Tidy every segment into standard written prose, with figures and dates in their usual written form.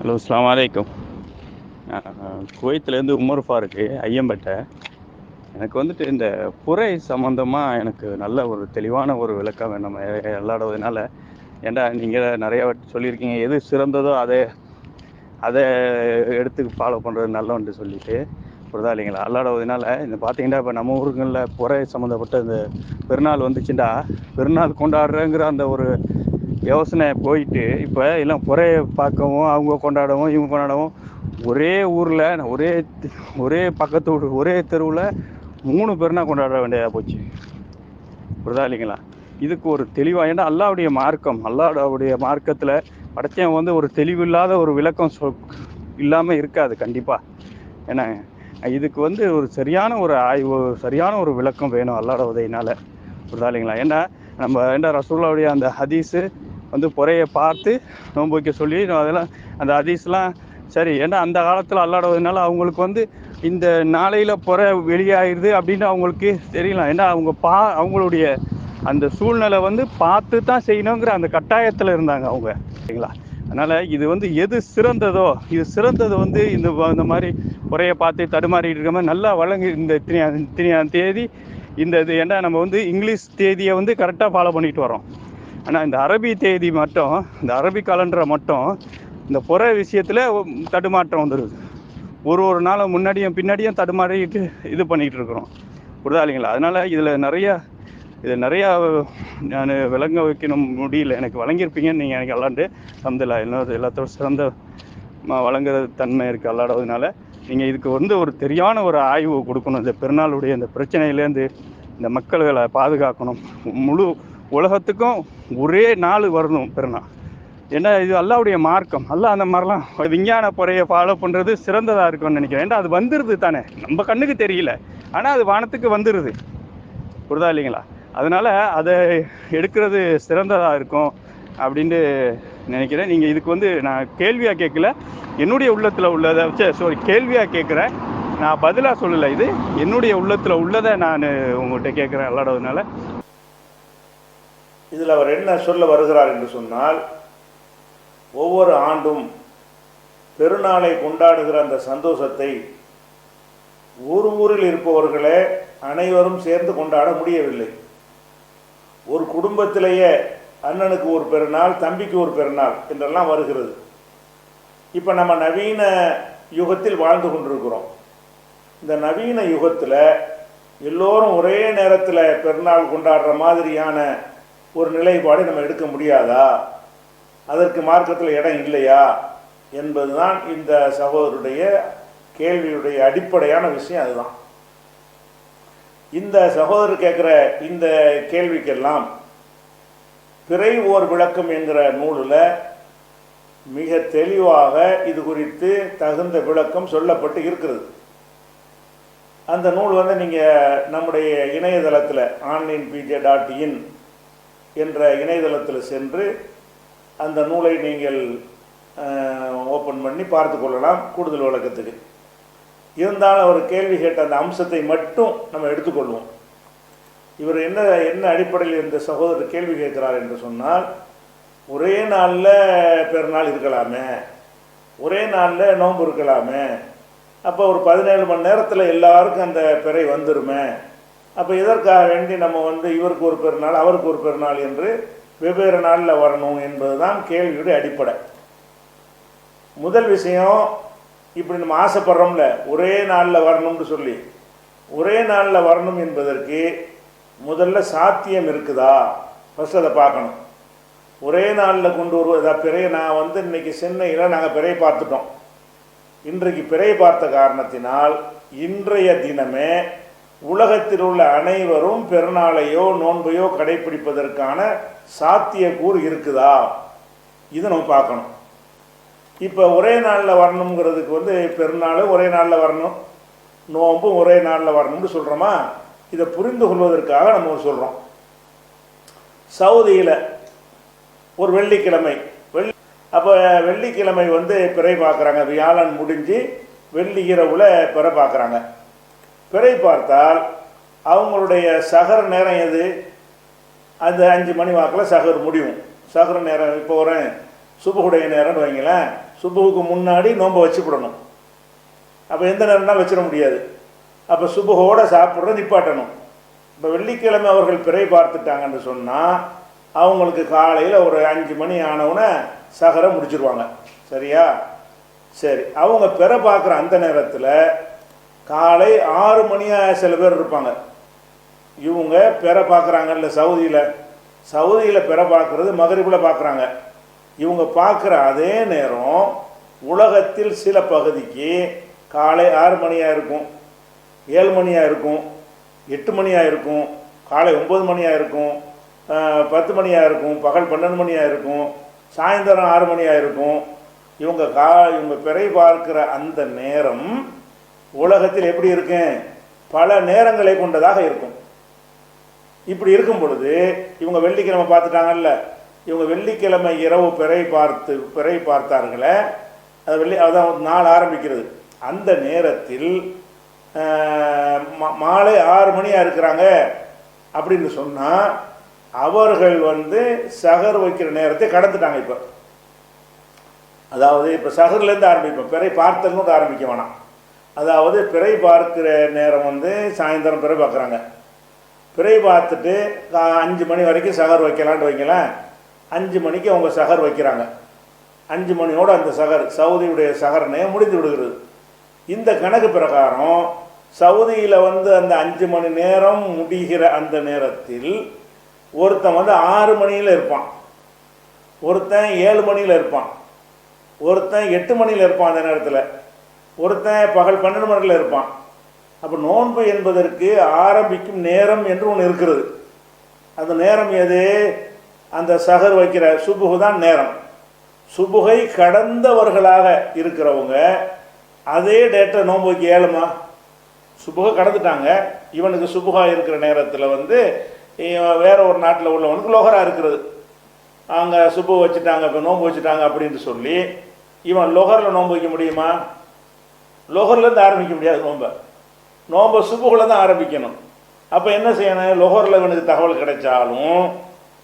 Hello, அஸ்ஸலாமு அலைக்கும். குவைத்திலேருந்து Umar ஃபாருக்கு Ayyampettai. எனக்கு வந்துட்டு இந்த புரை சம்மந்தமாக எனக்கு நல்ல ஒரு தெளிவான ஒரு விளக்கம் வேணும் விளாடுவதனால. ஏன்டா நீங்கள் நிறைய வாட்டி சொல்லியிருக்கீங்க, எது சிறந்ததோ அதை அதை எடுத்து ஃபாலோ பண்ணுறது நல்லவன்ட்டு சொல்லிட்டு புரிதா இல்லைங்களா? அல்லாடுவதனால இந்த பார்த்தீங்கன்னா இப்போ நம்ம ஊருங்களில் புரை சம்மந்தப்பட்ட இந்த பெருநாள் வந்துச்சுண்டா, பெருநாள் கொண்டாடுறேங்கிற அந்த ஒரு யோசனை போயிட்டு இப்போ எல்லாம் புறையை பார்க்கவும் அவங்க கொண்டாடவும் இவங்க கொண்டாடவும் ஒரே ஊரில் ஒரே பக்கத்து ஊர் ஒரே தெருவில் 3 பெருநாள் கொண்டாட வேண்டியதாக போச்சு. புரிதா இல்லைங்களா? இதுக்கு ஒரு தெளிவாக, ஏன்னா அல்லாவுடைய மார்க்கம், அல்லாவுடைய மார்க்கத்தில் படைச்சவன் வந்து ஒரு தெளிவில்லாத ஒரு விளக்கம் இல்லாமல் இருக்காது கண்டிப்பாக. ஏன்னா இதுக்கு வந்து ஒரு சரியான ஒரு ஆய்வு, சரியான ஒரு விளக்கம் வேணும் அல்லாட உதவினால். புரிதா இல்லைங்களா? ஏன்னா ரசூலுல்லாவுடைய அந்த ஹதீஸு வந்து புறையை பார்த்து நோன்பு வைக்க சொல்லி அதெல்லாம் அந்த ஹதீஸ்லாம் சரி. ஏன்னா அந்த காலத்தில் அல்லாடுவதனால அவங்களுக்கு வந்து இந்த நாளையில் புறை வெளியாகிடுது அப்படின்னு அவங்களுக்கு தெரியலாம். ஏன்னா அவங்களுடைய அந்த சூழ்நிலை வந்து பார்த்து தான் செய்யணுங்கிற அந்த கட்டாயத்தில் இருந்தாங்க அவங்க, சரிங்களா? அதனால் இது வந்து எது சிறந்ததோ, இது சிறந்தது வந்து இந்த மாதிரி புறையை பார்த்து தடுமாறிட்டு இருக்க மாதிரி நல்லா வழங்கி இந்த இத்தனையாம் தேதி இந்த இது. ஏன்னா நம்ம வந்து இங்கிலீஷ் தேதியை வந்து கரெக்டாக ஃபாலோ பண்ணிட்டு வரோம். ஆனால் இந்த அரபி தேதி மட்டும், இந்த அரபி கலண்டரை மட்டும் இந்த புற விஷயத்தில் தடுமாற்றம் வந்துடுது. ஒரு நாளும் முன்னாடியும் பின்னாடியும் தடுமாறிட்டு இது பண்ணிகிட்டு இருக்கிறோம். புரிதா இல்லைங்களா? அதனால் இதில் நிறையா நான் விளங்க வைக்கணும் முடியல. எனக்கு வழங்கியிருப்பீங்கன்னு நீங்கள் எனக்கு அல்லாண்டு சந்தில் எல்லாத்தோட சிறந்த வழங்குற தன்மை இருக்குது அல்லாடுவதனால. நீங்கள் இதுக்கு வந்து ஒரு தெரியான ஒரு ஆய்வு கொடுக்கணும். இந்த பெருநாளுடைய இந்த பிரச்சனையிலேருந்து இந்த மக்களை பாதுகாக்கணும். முழு உலகத்துக்கும் ஒரே நாள் வரணும் பெருநாள். ஏன்னா இது அல்லாவுடைய மார்க்கம். அல்லாஹ் அந்த மாதிரிலாம் விஞ்ஞான புறையை ஃபாலோ பண்ணுறது சிறந்ததாக இருக்கும்னு நினைக்கிறேன். ஏன்னா அது வந்துடுது தானே, நம்ம கண்ணுக்கு தெரியல, ஆனால் அது வானத்துக்கு வந்துடுது. புரிதா இல்லைங்களா? அதனால் அதை எடுக்கிறது சிறந்ததாக இருக்கும் அப்படின்ட்டு நினைக்கிறேன். நீங்கள் இதுக்கு வந்து நான் கேள்வியாக கேட்கல, என்னுடைய உள்ளத்தில் உள்ளதை கேள்வியாக கேட்குறேன். நான் பதிலாக சொல்லலை, இது என்னுடைய உள்ளத்தில் உள்ளதை நான் உங்கள்கிட்ட கேட்குறேன் அல்லாடுவதனால. இதில் அவர் என்ன சொல்ல வருகிறார் என்று சொன்னால், ஒவ்வொரு ஆண்டும் பெருநாளை கொண்டாடுகிற அந்த சந்தோஷத்தை ஊரில் இருப்பவர்களே அனைவரும் சேர்ந்து கொண்டாட முடியவில்லை. ஒரு குடும்பத்திலேயே அண்ணனுக்கு ஒரு பெருநாள், தம்பிக்கு ஒரு பெருநாள் என்றெல்லாம் வருகிறது. இப்போ நம்ம நவீன யுகத்தில் வாழ்ந்து கொண்டிருக்கிறோம். இந்த நவீன யுகத்தில் எல்லோரும் ஒரே நேரத்தில் பெருநாள் கொண்டாடுற மாதிரியான ஒரு நிலைப்பாடு நம்ம எடுக்க முடியாதா? அதற்கு மார்க்கத்தில் இடம் இல்லையா என்பதுதான் இந்த சகோதரருடைய கேள்வியுடைய அடிப்படையான விஷயம். அதுதான் இந்த சகோதரர் கேட்குற இந்த கேள்விக்கெல்லாம் பிறை ஓர் விளக்கம் என்கிற நூலில் மிக தெளிவாக இது குறித்து தகுந்த விளக்கம் சொல்லப்பட்டு இருக்கிறது. அந்த நூல் வந்து நீங்கள் நம்முடைய இணையதளத்தில் onlinepj.in என்ற இணையதளத்தில் சென்று அந்த நூலை நீங்கள் ஓப்பன் பண்ணி பார்த்து கொள்ளலாம் கூடுதல் விளக்கத்துக்கு. இருந்தாலும் அவர் கேள்வி கேட்ட அந்த அம்சத்தை மட்டும் நம்ம எடுத்துக்கொள்வோம். இவர் என்ன அடிப்படையில் இந்த சகோதரர் கேள்வி கேட்கிறார் என்று சொன்னால், ஒரே நாளில் பெருநாள் இருக்கலாமே, ஒரே நாளில் நோன்பு இருக்கலாமே, அப்போ ஒரு 17 மணி நேரத்தில் எல்லாருக்கும் அந்த பிறை வந்துருமே, அப்போ இதற்காக வேண்டி நம்ம வந்து இவருக்கு ஒரு பெருநாள் அவருக்கு ஒரு பெருநாள் என்று வெவ்வேறு நாளில் வரணும் என்பது தான் கேள்வியுடைய அடிப்படை. முதல் விஷயம், இப்படி நம்ம ஆசைப்படுறோம்ல ஒரே நாளில் வரணும்னு சொல்லி, ஒரே நாளில் வரணும் என்பதற்கு முதல்ல சாத்தியம் இருக்குதா ஃபஸ்ட் அதை பார்க்கணும். ஒரே நாளில் கொண்டு வருவதா பிறையை நான் வந்து இன்றைக்கி சென்னையில் நாங்கள் பிறையை பார்த்துட்டோம். இன்றைக்கு பிறையை பார்த்த காரணத்தினால் இன்றைய தினமே உலகத்தில் உள்ள அனைவரும் பெருநாளையோ நோன்பையோ கடைபிடிப்பதற்கான சாத்தியக்கூறு இருக்குதா, இதை நம்ம பார்க்கணும். இப்போ ஒரே நாளில் வரணுங்கிறதுக்கு வந்து பெருநாள் ஒரே நாளில் வரணும், நோன்பும் ஒரே நாளில் வரணும்னு சொல்கிறோமா? இதை புரிந்து கொள்வதற்காக நம்ம சொல்கிறோம். சவுதியில் ஒரு வெள்ளிக்கிழமை அப்போ வெள்ளிக்கிழமை வந்து பிறை பார்க்குறாங்க. வியாழன் முடிஞ்சு வெள்ளி இரவில் பிறை பார்க்குறாங்க. பிறை பார்த்தால் அவங்களுடைய சகர நேரம் எது? அந்த 5 மணி வாக்கில் சகர் முடியும். சகர நேரம் இப்போ ஒரு சுபகுடைய நேரம்னு வைங்களேன், சுபுவுக்கு முன்னாடி நோன்பை வச்சுக்கிடணும். அப்போ எந்த நேரம்னா வச்சிட முடியாது. அப்போ சுபுகோட சாப்பிட்ற நிப்பாட்டணும். இப்போ வெள்ளிக்கிழமை அவர்கள் பிறை பார்த்துட்டாங்கன்னு சொன்னால் அவங்களுக்கு காலையில் ஒரு 5 மணி ஆனவுடனே சகரை முடிச்சிருவாங்க. சரியா? சரி, அவங்க பிறை பார்க்குற அந்த நேரத்தில் காலை 6 மணியாக சில பேர் இருப்பாங்க. இவங்க பிறை பார்க்குறாங்கல்ல சவுதியில் பிறை பார்க்குறது மகரிபில் பார்க்குறாங்க. இவங்க பார்க்குற அதே நேரம் உலகத்தில் சில பகுதிக்கு காலை 6 மணியாக இருக்கும், 7 மணியாக இருக்கும், 8 மணியாக இருக்கும், காலை 9 மணியாக இருக்கும், 10 மணியாக இருக்கும், பகல் 12 மணியாக இருக்கும், சாயந்தரம் 6 மணியாக இருக்கும். இவங்க பிறை பார்க்கிற அந்த நேரம் உலகத்தில் எப்படி இருக்கு? பல நேரங்களை கொண்டதாக இருக்கும். இப்படி இருக்கும் பொழுது இவங்க வெள்ளிக்கிழமை பார்த்துட்டாங்கல்ல, இவங்க வெள்ளிக்கிழமை இரவு பிறை பார்த்தார்களே, அது அதான் நாள் ஆரம்பிக்கிறது. அந்த நேரத்தில் மாலை 6 மணியாக இருக்கிறாங்க அப்படின்னு சொன்னால் அவர்கள் சகர் வைக்கிற நேரத்தை கடந்துட்டாங்க. இப்போ அதாவது இப்போ சகர்லேருந்து ஆரம்பிப்போம், பிறை பார்த்தல்னு ஆரம்பிக்க வேணாம். அதாவது பிறை பார்க்கிற நேரம் சாயந்தரம் பிறை பார்க்குறாங்க. பிறை பார்த்துட்டு 5 மணி வரைக்கும் சகர் வைக்கலான்ட்டு வைக்கலாம். 5 மணிக்கு அவங்க சகர் வைக்கிறாங்க. 5 மணியோடு அந்த சகர் சவுதியுடைய சகரனே முடிந்து விடுகிறது. இந்த கணக்கு பிரகாரம் சவுதியில் அந்த 5 மணி நேரம் முடிகிற அந்த நேரத்தில் ஒருத்தன் 6 மணியில் இருப்பான், ஒருத்தன் 7 மணியில் இருப்பான், ஒருத்தன் 8 மணியில் இருப்பான், அந்த நேரத்தில் ஒருத்தன் பகல் 12 மணியில் இருப்பான். அப்போ நோன்பு என்பதற்கு ஆரம்பிக்கும் நேரம் என்று ஒன்று இருக்கிறது. அந்த நேரம் எது? அந்த சகர் வைக்கிற சுபுகு தான் நேரம். சுபுகை கடந்தவர்களாக இருக்கிறவங்க அதே டேட்டை நோன்பு வைக்க இயலுமா? சுபுகை கடந்துட்டாங்க, இவனுக்கு சுபுகா இருக்கிற நேரத்தில் வேற ஒரு நாட்டில் உள்ளவனுக்கு லோகரா இருக்கிறது, அவங்க சுபு வச்சுட்டாங்க, இப்போ நோன்பு வச்சுட்டாங்க அப்படின்னு சொல்லி இவன் லொஹரில் நோன்பு வைக்க முடியுமா? லொஹர்லேருந்து ஆரம்பிக்க முடியாது. நோன்பை சுபுகுல தான் ஆரம்பிக்கணும். அப்போ என்ன செய்யணும்? லொஹரில் இவனுக்கு தகவல் கிடைச்சாலும்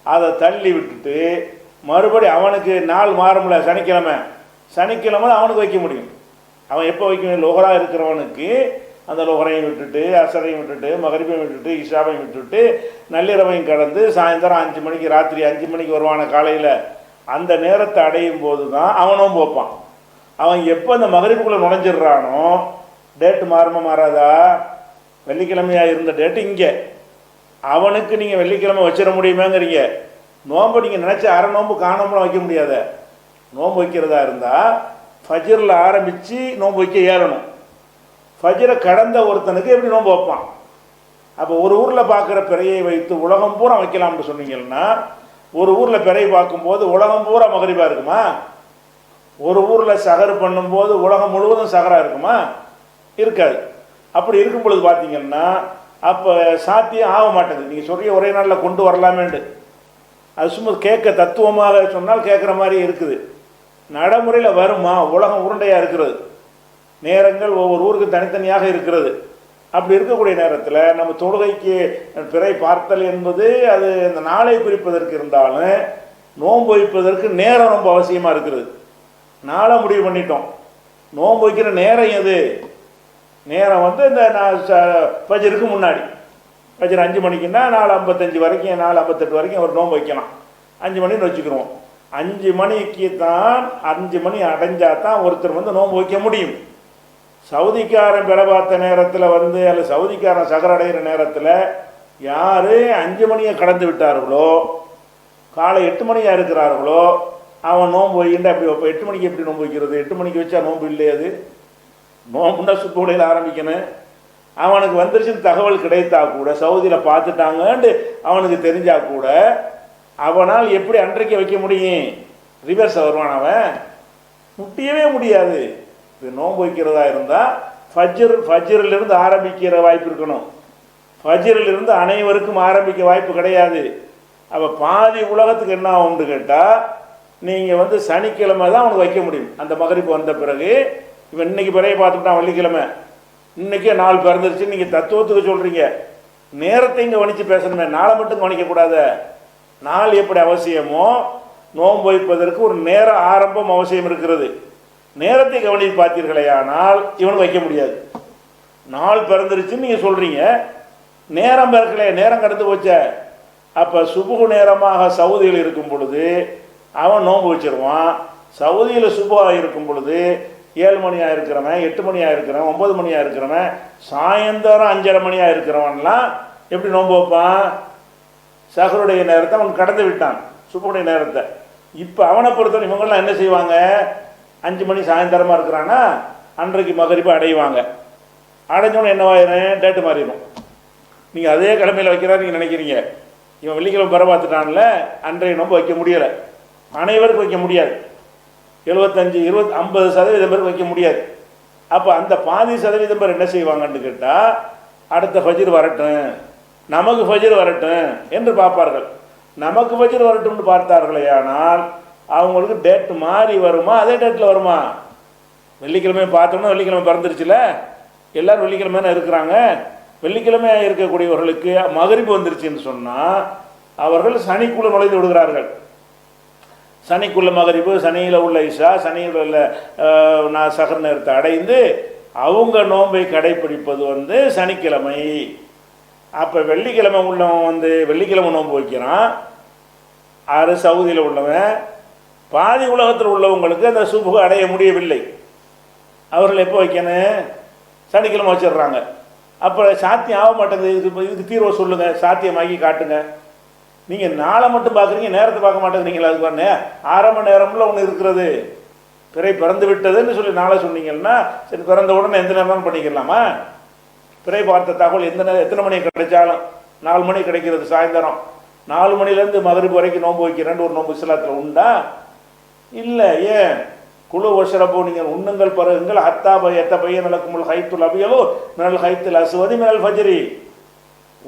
அதை தள்ளி விட்டுட்டு மறுபடி அவனுக்கு நாள் மாறும்ல, சனிக்கிழமை அவனுக்கு வைக்க முடியும். அவன் எப்போ வைக்க முடியும்? லொஹரா இருக்கிறவனுக்கு அந்த லொஹரையும் விட்டுட்டு, அசரையும் விட்டுட்டு, மகரிபையும் விட்டுட்டு, இஷாவையும் விட்டுட்டு, நள்ளிரவையும் கடந்து சாயந்தரம் 5 மணிக்கு, ராத்திரி 5 மணிக்கு வருவான காலையில், அந்த நேரத்தை அடையும் போது தான் அவனும் போப்பான். அவன் எப்போ அந்த மகரிபுக்குள்ளே நுழைஞ்சிடுறானோ டேட்டு மாறுமா மாறாதா? வெள்ளிக்கிழமையாக இருந்த டேட்டு இங்கே அவனுக்கு நீங்கள் வெள்ளிக்கிழமை வச்சிட முடியுமாங்கிறீங்க. நோன்பு நீங்கள் நினச்ச அரை நோன்பு காணாமலாம் வைக்க முடியாத. நோன்பு வைக்கிறதா இருந்தால் ஃபஜ்ரில் ஆரம்பித்து நோன்பு வைக்க ஏறணும். ஃபஜ்ரை கடந்த ஒருத்தனுக்கு எப்படி நோன்பு வைப்பான்? அப்போ ஒரு ஊரில் பார்க்குற பிறையை வைத்து உலகம் பூரா வைக்கலாம்னு சொன்னீங்கன்னா, ஒரு ஊரில் பிறை பார்க்கும்போது உலகம் பூரா மகரிபா இருக்குமா? ஒரு ஊரில் சகர் பண்ணும்போது உலகம் முழுவதும் சகராக இருக்குமா? இருக்காது. அப்படி இருக்கும் பொழுது பார்த்தீங்கன்னா அப்போ சாத்தியம் ஆக மாட்டேங்குது. நீங்கள் சொல்லிய ஒரே நாளில் கொண்டு வரலாமேண்டு அது சும்மா கேட்க தத்துவமாக சொன்னால் கேட்குற மாதிரி இருக்குது. நடைமுறையில் வருமா? உலகம் உருண்டையாக இருக்கிறது, நேரங்கள் ஒவ்வொரு ஊருக்கு தனித்தனியாக இருக்கிறது. அப்படி இருக்கக்கூடிய நேரத்தில் நம்ம தொழுகைக்கு பிறை பார்த்தல் என்பது அது இந்த நாளை குறிப்பதற்கு இருந்தாலும் நோன்பு வைப்பதற்கு நேரம் ரொம்ப அவசியமாக இருக்கிறது. நாளை முடிவு பண்ணிட்டோம், நோன்பு வைக்கிற நேரம் எது? நேரம் இந்த ஃபஜ்ருக்கு முன்னாடி, ஃபஜ்ர் 5 மணிக்குன்னா 4:55 வரைக்கும், 4:58 வரைக்கும் ஒரு நோன்பு வைக்கலாம். 5 மணின்னு வச்சுக்கிறோம். 5 மணிக்கு தான், 5 மணி அடைஞ்சால் தான் ஒருத்தர் நோன்பு வைக்க முடியும். சவுதிக்காரன் பிற பார்த்த நேரத்தில் அல்ல சவுதிக்காரன் சகர் அடைகிற நேரத்தில் யார் 5 மணியை கடந்து விட்டார்களோ, காலை 8 மணியாக இருக்கிறார்களோ, அவன் நோன்பு வைக்கின்ற அப்படி வைப்போம். 8 மணிக்கு எப்படி நோன்பு வைக்கிறது? 8 மணிக்கு வச்சா நோன்பு இல்லையாது. நோம்புன்னா சுத்தோடையில் ஆரம்பிக்கணும். அவனுக்கு வந்துருச்சுன்னு தகவல் கிடைத்தா கூட, சவுதியில் பார்த்துட்டாங்கன்ட்டு அவனுக்கு தெரிஞ்சா கூட, அவனால் எப்படி அன்றைக்கு வைக்க முடியும்? ரிவர்ஸ் வருவான், அவன் முட்டியவே முடியாது. இது நோன்பு வைக்கிறதா இருந்தால் ஃபஜ்ரிலிருந்து ஆரம்பிக்கிற வாய்ப்பு இருக்கணும். ஃபஜ்ரிலிருந்து அனைவருக்கும் ஆரம்பிக்க வாய்ப்பு கிடையாது. அப்போ பாதி உலகத்துக்கு என்ன ஆகும்னு கேட்டால், நீங்கள் சனிக்கிழமை தான் அவனுக்கு வைக்க முடியும். அந்த மகரிப்பு வந்த பிறகு இவன் இன்னைக்கு பிறையை பார்த்துட்டான் வெள்ளிக்கிழமை, இன்னைக்கே நாள் பிறந்துருச்சு. நீங்கள் தத்துவத்துக்கு சொல்கிறீங்க, நேரத்தை இங்கே கவனித்து பேசணுமே, நாளை மட்டும் கவனிக்கக்கூடாத. நாள் எப்படி அவசியமோ நோன்பு வைப்பதற்கு ஒரு நேர ஆரம்பம் அவசியம் இருக்கிறது. நேரத்தை கவனித்து பார்த்தீர்களே ஆனால் இவனுக்கு வைக்க முடியாது. நாள் பிறந்துருச்சுன்னு நீங்கள் சொல்கிறீங்க, நேரம் பிறக்கல, நேரம் கடந்து போச்ச. அப்போ சுபுகு நேரமாக சவுதியில் இருக்கும் பொழுது அவன் நோன்பு வச்சிருவான். சவுதியில் சுபுகாக இருக்கும் பொழுது 7 மணியாக இருக்கிறவன், 8 மணியாக இருக்கிறவன், 9 மணியாக இருக்கிறவன், சாயந்தரம் 5:30 மணியாக இருக்கிறவன்லாம் எப்படி நோன்பு வைப்பான்? சஹருடைய நேரத்தை அவன் கடந்து விட்டான், சுபுடைய நேரத்தை. இப்போ அவனை பொறுத்தவரை இவங்கெல்லாம் என்ன செய்வாங்க? 5 மணி சாயந்தரமாக இருக்கிறான்னா அன்றைக்கு மகரிப்பை அடைவாங்க. அடைஞ்சோன்னு என்னவாயிரும்? டேட்டு மாறிடும். நீங்கள் அதே கிழமையில் வைக்கிறாரு நீங்கள் நினைக்கிறீங்க. இவன் வெள்ளிக்கிழமை பெற பார்த்துட்டான்ல, அன்றைய நோன்பு வைக்க முடியலை. அனைவருக்கும் வைக்க முடியாது. 75, 20, 50% பேருக்கு வைக்க முடியாது. அப்போ அந்த பாதி சதவீதம் பேர் என்ன செய்வாங்கன்னு கேட்டால், அடுத்த ஃபஜ்ர் வரட்டும், நமக்கு ஃபஜ்ர் வரட்டும் என்று பார்ப்பார்கள். நமக்கு ஃபஜ்ர் வரட்டும்னு பார்த்தார்களே ஆனால் அவங்களுக்கு டேட் மாறி வருமா, அதே டேட்டில் வருமா? வெள்ளிக்கிழமை பார்த்தோம்னா வெள்ளிக்கிழமை பிறந்துருச்சுல, எல்லோரும் வெள்ளிக்கிழமை இருக்கிறாங்க. வெள்ளிக்கிழமை இருக்கக்கூடியவர்களுக்கு மகரிப்பு வந்துருச்சுன்னு சொன்னால் அவர்கள் சனிக்குள்ள நுழைந்து விடுகிறார்கள். சனிக்குள்ள மகரிப்பு, சனியில் உள்ள இஷா, சனியில் உள்ள நான் சகர் நேரத்தை அடைந்து அவங்க நோன்பை கடைப்பிடிப்பது சனிக்கிழமை. அப்போ வெள்ளிக்கிழமை உள்ளவன் வெள்ளிக்கிழமை நோன்பு வைக்கிறான். ஆறு சவுதியில் உள்ளவன். பாதி உலகத்தில் உள்ளவங்களுக்கு அந்த சுபுகு அடைய முடியவில்லை. அவர்கள் எப்போ வைக்கணும்? சனிக்கிழமை வச்சிடுறாங்க. அப்போ சாத்தியம் ஆக மாட்டேங்குது. இதுக்கு தீர்வை சொல்லுங்கள், சாத்தியமாக்கி காட்டுங்க. நீங்கள் நாளை மட்டும் பார்க்குறீங்க, நேரத்தை பார்க்க மாட்டேங்கிறீங்களா? அதுக்கு பாருங்க, 1/2 மணி நேரம்ல ஒன்று இருக்கிறது. பிறை பிறந்து விட்டதுன்னு சொல்லி நாளை சொன்னீங்கன்னா சரி, பிறந்த உடனே எந்த நேரம் பண்ணிக்கலாமா? பிறை பார்த்த தகவல் எத்தனை மணி கிடைச்சாலும் 4 மணி கிடைக்கிறது சாயந்தரம். 4 மணிலேருந்து மகரிப் வரைக்கும் நோன்பு வைக்கிறேன்னு ஒரு நோன்பு இஸ்லாத்தில் உண்டா? இல்லை. ஏன்? குழு ஒஷரப்போ, நீங்கள் உண்ணுங்கள் பருகுங்கள், ஹத்தா எத்த பையன் நடக்கும் ஹைத்துல் அபியலோ மினல் ஹைத்துல் அசுவதி மினல் ஃபஜ்ரி.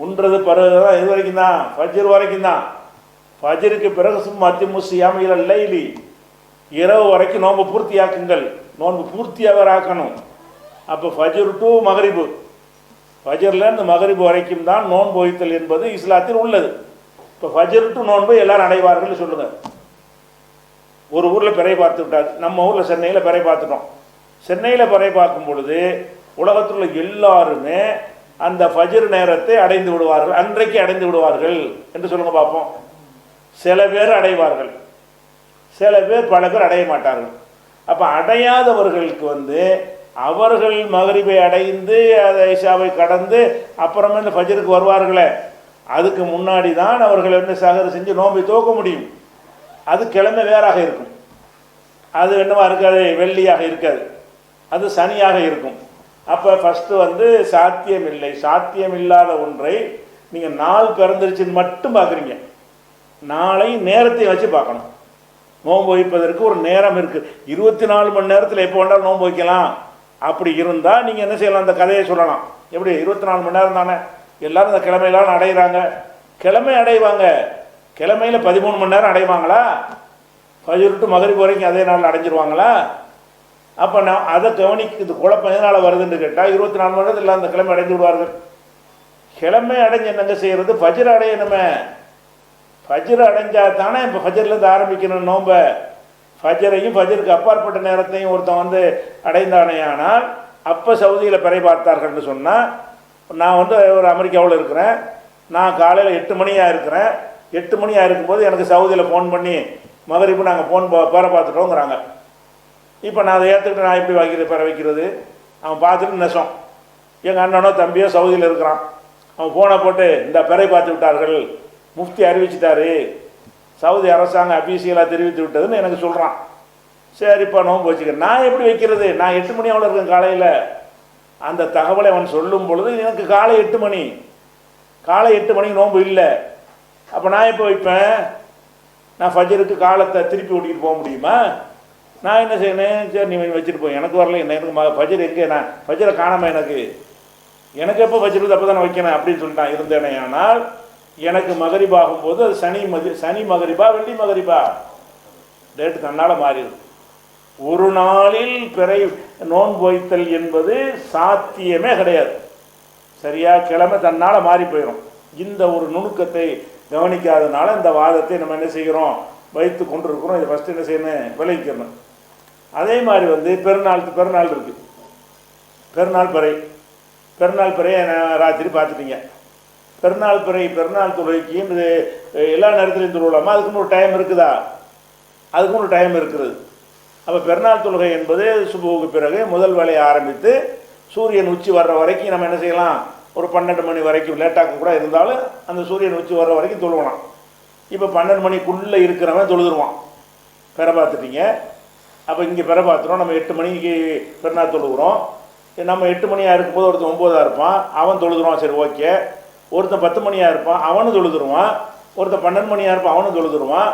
உண்றது பருகு தான் எது வரைக்கும் தான்? ஃபஜ்ர் வரைக்கும் தான். ஃபஜ்ருக்கு பிறகு சும்மா அத்திமுசியாமையில் லைலி, இரவு வரைக்கும் நோன்பு பூர்த்தியாக்குங்கள். நோன்பு பூர்த்தியாக ஆக்கணும். அப்போ ஃபஜ்ர் டு மகரிபு, ஃபஜ்ர்லேருந்து மகரிபு வரைக்கும் தான் நோன்பு வைத்தல் என்பது இஸ்லாத்தில் உள்ளது. இப்போ ஃபஜ்ர் டு நோன்பு எல்லாரும் அடைவார்கள் சொல்லுங்கள். ஒரு ஊரில் பிறை பார்த்து விட்டார். நம்ம ஊரில் சென்னையில் பிறை பார்த்துட்டோம். சென்னையில் பிறை பார்க்கும் பொழுது உலகத்தில் உள்ள எல்லாருமே அந்த ஃபஜ்ர் நேரத்தை அடைந்து விடுவார்கள், அன்றைக்கு அடைந்து விடுவார்கள் என்று சொல்லுங்க பார்ப்போம். சில பேர் அடைவார்கள், சில பேர் பல பேர் அடைய மாட்டார்கள். அப்போ அடையாதவர்களுக்கு அவர்கள் மகரிபை அடைந்து அதை இஷாவை கடந்து அப்புறமே இந்த ஃபஜ்ருக்கு வருவார்களே, அதுக்கு முன்னாடி தான் அவர்கள் சகர் செஞ்சு நோன்பை துவக்க முடியும். அது கிழமை வேறாக இருக்கும். அது என்னவா இருக்காது? வெள்ளியாக இருக்காது, அது சனியாக இருக்கும். அப்போ ஃபஸ்ட்டு சாத்தியம் இல்லை. சாத்தியம் இல்லாத ஒன்றை நீங்கள் நாள் பிறந்துருச்சுன்னு மட்டும் பார்க்குறீங்க. நாளை நேரத்தை வச்சு பார்க்கணும். நோன்பு வைப்பதற்கு ஒரு நேரம் இருக்குது. 24 மணி நேரத்தில் எப்போ வேண்டாலும் நோன்பு வைக்கலாம். அப்படி இருந்தால் நீங்கள் என்ன செய்யலாம்? அந்த கதையை சொல்லலாம். எப்படி? 24 மணி நேரம் தானே, எல்லோரும் இந்த கிழமையிலாம் அடைகிறாங்க. கிழமை அடைவாங்க. கிழமையில் 13 மணி நேரம் அடைவாங்களா? ஃபஜ்ர் டு மகரிப் வரைக்கும் அதே நாளில் அடைஞ்சிருவாங்களா? அப்போ நான் அதை கவனிக்கிறது குழப்பம் எதனால் வருதுன்னு கேட்டால், 24 மணி நேரத்தில் அந்த கிழமை அடைந்து விடுவார்கள். கிழமை அடைஞ்சு என்னங்க செய்கிறது? ஃபஜ்ர் அடையணுமே. ஃபஜ்ர் அடைஞ்சா தானே இப்போ ஃபஜ்ர்லேருந்து ஆரம்பிக்கணும் நோம்ப. ஃபஜ்ரையும் ஃபஜ்ருக்கு அப்பாற்பட்ட நேரத்தையும் ஒருத்தன் அடைந்தானே. ஆனால் அப்போ சவுதியில் பிறை பார்த்தார்கள்னு சொன்னால், நான் ஒரு அமெரிக்காவில் இருக்கிறேன். நான் காலையில் 8 மணியாக இருக்கிறேன். 8 மணியாக இருக்கும்போது எனக்கு சவுதியில் ஃபோன் பண்ணி மகரிப்பு நாங்கள் பேரை பார்த்துட்டோங்கிறாங்க. இப்போ நான் அதை ஏற்றுக்கிட்டு நான் எப்படி வைக்கிறது? அவன் பார்த்துட்டு நெசம். எங்கள் அண்ணனோ தம்பியோ சவுதியில் இருக்கிறான். அவன் ஃபோனை போட்டு இந்த பிறை பார்த்து விட்டார்கள், முஃப்தி அறிவிச்சிட்டாரு, சவுதி அரசாங்கம் அபிஷியலாக தெரிவித்து விட்டதுன்னு எனக்கு சொல்கிறான். சரிப்பா நோன்பு வச்சுக்கிறேன். நான் எப்படி வைக்கிறது? நான் 8 மணி அவ்வளோ இருக்கேன் காலையில். அந்த தகவலை அவன் சொல்லும் பொழுது எனக்கு காலை 8 மணி, காலை 8 மணிக்கு நோன்பு இல்லை. அப்போ நான் எப்போ வைப்பேன்? நான் ஃபஜ்ருக்கு காலத்தை திருப்பி ஓட்டிகிட்டு போக முடியுமா? நான் என்ன செய்யணும்? சரி நீ வச்சுட்டு போய், எனக்கு வரல, எனக்கு ஃபஜ்ர் எங்கே? நான் ஃபஜ்ரை காணாமல் எனக்கு எப்போ ஃபஜ்ர் அப்போ தானே வைக்கணும் அப்படின்னு சொல்லிட்டான் இருந்தேனே. ஆனால் எனக்கு மகரிப் ஆகும்போது அது சனி மகரிபா வெள்ளி மகரிபா டேட்டு தன்னால் மாறிடும். ஒரு நாளில் பிறை நோன்பு வைத்தல் என்பது சாத்தியமே கிடையாது. சரியா? கிழமை தன்னால் மாறி போயிடும். இந்த ஒரு நுணுக்கத்தை கவனிக்காதனால இந்த வாதத்தை நம்ம என்ன செய்கிறோம்? வைத்து கொண்டிருக்கிறோம். இதை ஃபஸ்ட்டு என்ன செய்யணும்? விளைவிக்கணும். அதே மாதிரி வந்து பெருநாள் இருக்குது, பெருநாள் பிறை. பெருநாள் பிறையை ராத்திரி பார்த்துட்டீங்க. பெருநாள் தொழுகைக்கும் இது எல்லா நேரத்துலையும் தொழுவலாமா? அதுக்குன்னு ஒரு டைம் இருக்குதா? அதுக்குன்னு ஒரு டைம் இருக்கிறது. அப்போ பெருநாள் தொழுகை என்பது சுபுவுக்கு பிறகு முதல் வேலையை ஆரம்பித்து சூரியன் உச்சி வர்ற வரைக்கும் நம்ம என்ன செய்யலாம், ஒரு 12 மணி வரைக்கும் லேட்டாக கூட இருந்தாலும் அந்த சூரியன் உச்சி வர்ற வரைக்கும் தொழுவலாம். இப்போ 12 மணிக்குள்ளே இருக்கிறவன் தொழுதுருவான். பெற பார்த்துட்டீங்க. அப்போ இங்கே பெற பார்த்துறோம். நம்ம 8 மணிக்கு பெருநாள் தொழுகிறோம். நம்ம 8 மணியாக இருக்கும்போது ஒருத்தன் 9ஆக இருப்பான், அவன் தொழுதுருவான். சரி, ஓகே. ஒருத்தன் 10 மணியாக இருப்பான், அவனும் தொழுதுருவான். ஒருத்தன் 12 மணியாக இருப்பான், அவனும் தொழுதுருவான்.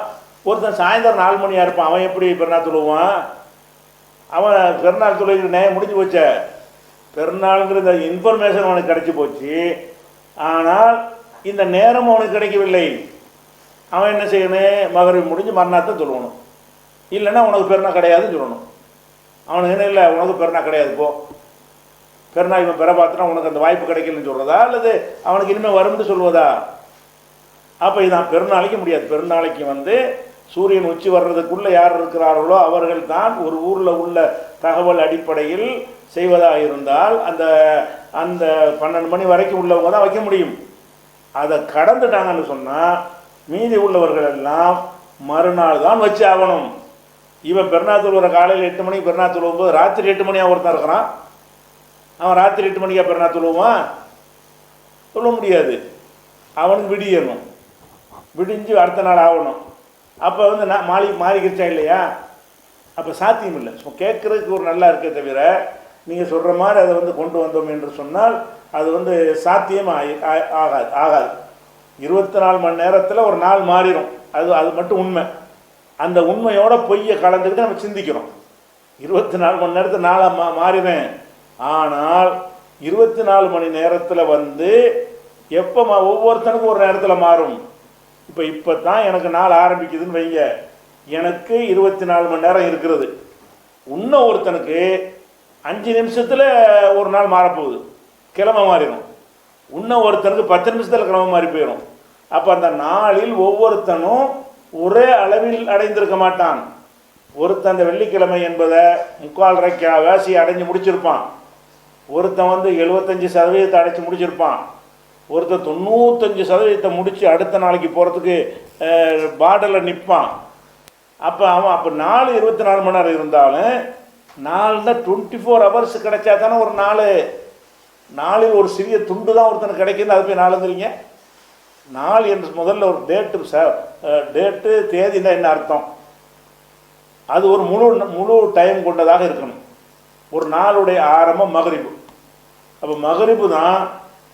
ஒருத்தன் சாயந்தரம் 4 மணியாக இருப்பான், அவன் எப்படி பெருநாள் தொழுவான்? அவன் பெருநாள் தொழுகிற நேரம் முடிஞ்சு போச்ச. பெருநாளுங்கிற இந்த இன்ஃபர்மேஷன் அவனுக்கு கிடைச்சி போச்சு, ஆனால் இந்த நேரம் அவனுக்கு கிடைக்கவில்லை. அவன் என்ன செய்யணும், மகரிப் முடிஞ்சு மறுநாள் தான் சொல்லணும். இல்லைன்னா உனக்கு பெருநாள் கிடையாதுன்னு சொல்லணும். அவனுக்கு என்ன இல்லை, உனக்கு பெருநாள் கிடையாது போ. பெருநாள் இவன் பெற பார்த்துனா உனக்கு அந்த வாய்ப்பு கிடைக்கலன்னு சொல்கிறதா, அல்லது அவனுக்கு இனிமேல் வரும்னு சொல்வதா? அப்போ இதான் பெருநாளைக்கு முடியாது. பெருநாளைக்கு வந்து சூரியன் உச்சி வர்றதுக்குள்ளே யார் இருக்கிறார்களோ அவர்கள் தான் ஒரு ஊரில் உள்ள தகவல் அடிப்படையில் செய்வதாக இருந்தால் அந்த அந்த 12 மணி வரைக்கும் உள்ளவங்க தான் வைக்க முடியும். அதை கடந்துட்டாங்கன்னு சொன்னால் மீதி உள்ளவர்கள் எல்லாம் மறுநாள் தான் வச்சு ஆகணும். இவன் பெருநாள் தொழுகிற காலையில் 8 மணிக்கு பெருநாள் தொழுவும்போது ராத்திரி 8 மணியாக ஒருத்தன் இருக்கிறான். அவன் ராத்திரி 8 மணிக்கா பெருநாள் தொழுவான்? சொல்ல முடியாது. அவனுக்கு விடியணும், விடிஞ்சு அடுத்த நாள் ஆகணும். அப்போ வந்து நான் மாறிக்கிச்சா இல்லையா? அப்போ சாத்தியம் இல்லை. ஸோ கேட்குறதுக்கு ஒரு நல்லா இருக்கே தவிர நீங்கள் சொல்கிற மாதிரி அதை வந்து கொண்டு வந்தோம் என்று சொன்னால் அது வந்து சாத்தியம் ஆகாது. 24 மணி நேரத்தில் ஒரு நாள் மாறிடும். அது மட்டும் உண்மை. அந்த உண்மையோட பொய்யை கலந்துக்கிட்டு நம்ம சிந்திக்கிறோம். 24 மணி நேரத்தில் நாளாக மாறினேன். ஆனால் 24 மணி நேரத்தில் வந்து எப்போ ஒவ்வொருத்தனுக்கும் ஒரு நேரத்தில் மாறும். இப்போ தான் எனக்கு நாள் ஆரம்பிக்குதுன்னு வைங்க, எனக்கு 24 மணி நேரம் இருக்கிறது. இன்னும் ஒருத்தனுக்கு 5 நிமிஷத்தில் ஒரு நாள் மாறப்போகுது, கிழமை மாறிடும். இன்னும் ஒருத்தனுக்கு 10 நிமிஷத்தில் கிழமை மாறி போயிடும். அப்போ அந்த நாளில் ஒவ்வொருத்தனும் ஒரே அளவில் அடைந்திருக்க மாட்டான். ஒருத்தன் அந்த வெள்ளிக்கிழமை என்பதை 3/4 வாசி அடைஞ்சு முடிச்சிருப்பான். ஒருத்தன் வந்து 75% அடைச்சி முடிச்சிருப்பான். ஒருத்தர் 95% முடித்து அடுத்த நாளைக்கு போகிறதுக்கு பார்டரில் நிற்பான். அப்போ நாள் 24 மணி நேரம் இருந்தாலும் நாள் தான் 24 ஹவர்ஸ் கிடைச்சா தானே ஒரு நாளில் ஒரு சிறிய துண்டு தான் ஒருத்தனுக்கு கிடைக்குது. அது போய் நாளுங்கிறீங்க. நாள் என்று முதல்ல ஒரு டேட்டு தேதினா என்ன அர்த்தம்? அது ஒரு முழு டைம் கொண்டதாக இருக்கணும். ஒரு நாளுடைய ஆரம்பம் மகரிபு. அப்போ மகரிபு தான்